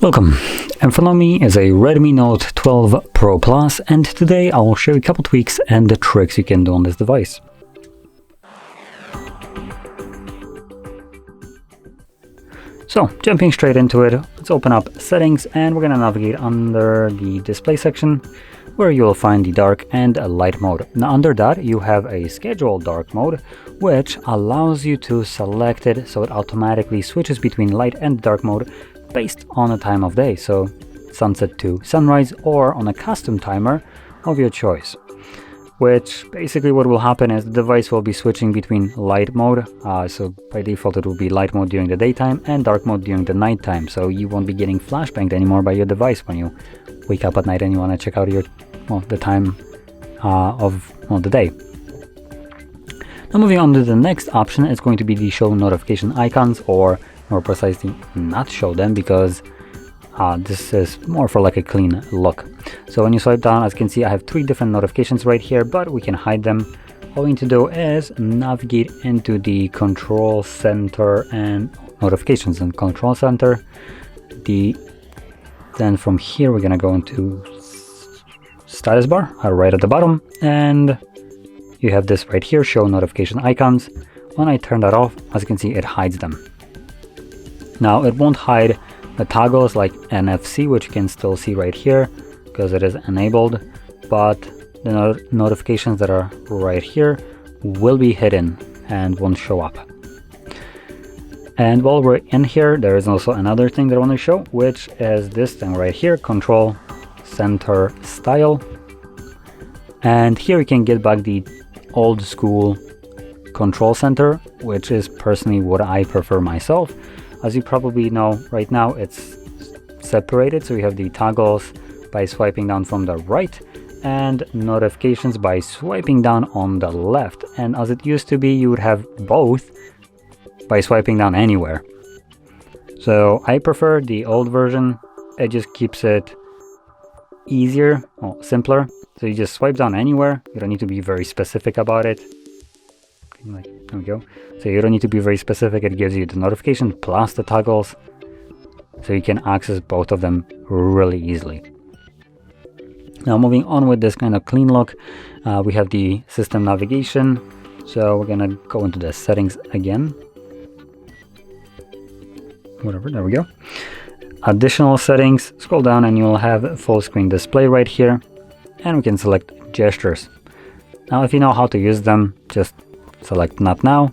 Welcome, in front of me is a Redmi Note 12 Pro Plus, and today I will show you a couple tweaks and the tricks you can do on this device. So, jumping straight into it, let's open up settings and we're going to navigate under the display section where you will find the dark and light mode. Now under that you have a scheduled dark mode which allows you to select it so it automatically switches between light and dark mode based on the time of day, so sunset to sunrise or on a custom timer of your choice. Which basically what will happen is the device will be switching between light mode, so by default it will be light mode during the daytime and dark mode during the nighttime, so you won't be getting flashbanged anymore by your device when you wake up at night and you want to check out your the time of the day. Now moving on to the next option, it's going to be the show notification icons, or more precisely not show them, because this is more for like a clean look. So when you swipe down, as you can see, I have 3 different notifications right here, but we can hide them. All we need to do is navigate into the control center and notifications and control center. Then from here we're gonna go into status bar right at the bottom, and you have this right here, show notification icons. When I turn that off, as you can see, it hides them. Now it won't hide the toggles like NFC, which you can still see right here because it is enabled, but the notifications that are right here will be hidden and won't show up. And while we're in here, there is also another thing that I want to show, which is this thing right here, control center style. And here you can get back the old school control center, which is personally what I prefer myself. As you probably know, right now it's separated, so you have the toggles by swiping down from the right and notifications by swiping down on the left. And as it used to be, you would have both by swiping down anywhere. So I prefer the old version. It just keeps it easier, simpler. So you just swipe down anywhere. You don't need to be very specific about it. There we go. So you don't need to be very specific. It gives you the notification plus the toggles, so you can access both of them really easily. Now moving on with this kind of clean look, we have the system navigation. So we're gonna go into the settings again. There we go. Additional settings, scroll down and you'll have full screen display right here, and we can select gestures. Now if you know how to use them, just select not now,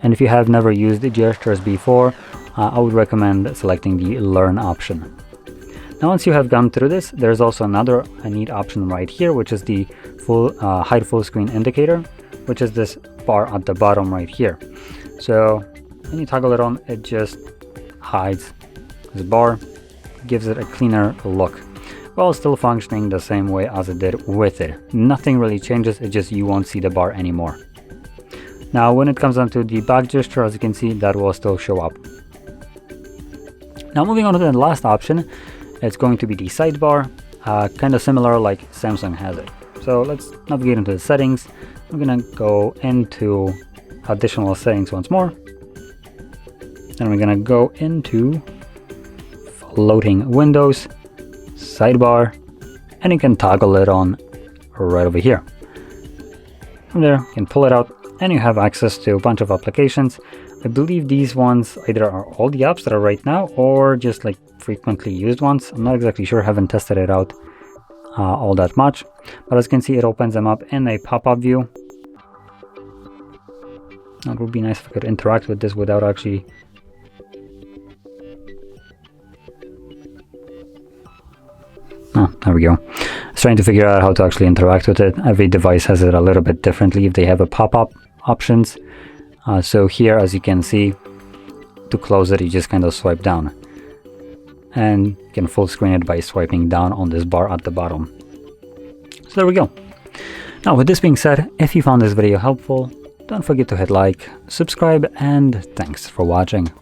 and if you have never used the gestures before, I would recommend selecting the learn option. Now once you have gone through this, there's also another neat option right here, which is the hide full screen indicator, which is this bar at the bottom right here. So when you toggle it on, it just hides this bar, gives it a cleaner look, while still functioning the same way as it did with it. Nothing really changes, it's just you won't see the bar anymore. Now when it comes down to the back gesture, as you can see, that will still show up. Now moving on to the last option, it's going to be the sidebar, kind of similar like Samsung has it. So let's navigate into the settings. I'm gonna go into additional settings once more, and we're gonna go into floating windows, sidebar, and you can toggle it on right over here. From there you can pull it out and you have access to a bunch of applications. I believe these ones either are all the apps that are right now or just like frequently used ones. I'm not exactly sure, haven't tested it out all that much, but as you can see, it opens them up in a pop-up view. Now, it would be nice if I could interact with this without actually there we go. I was trying to figure out how to actually interact with it. Every device has it a little bit differently if they have a pop-up options. So here, as you can see, to close it, you just kind of swipe down, and you can full screen it by swiping down on this bar at the bottom. So there we go. Now with this being said, if you found this video helpful, don't forget to hit like, subscribe, and thanks for watching.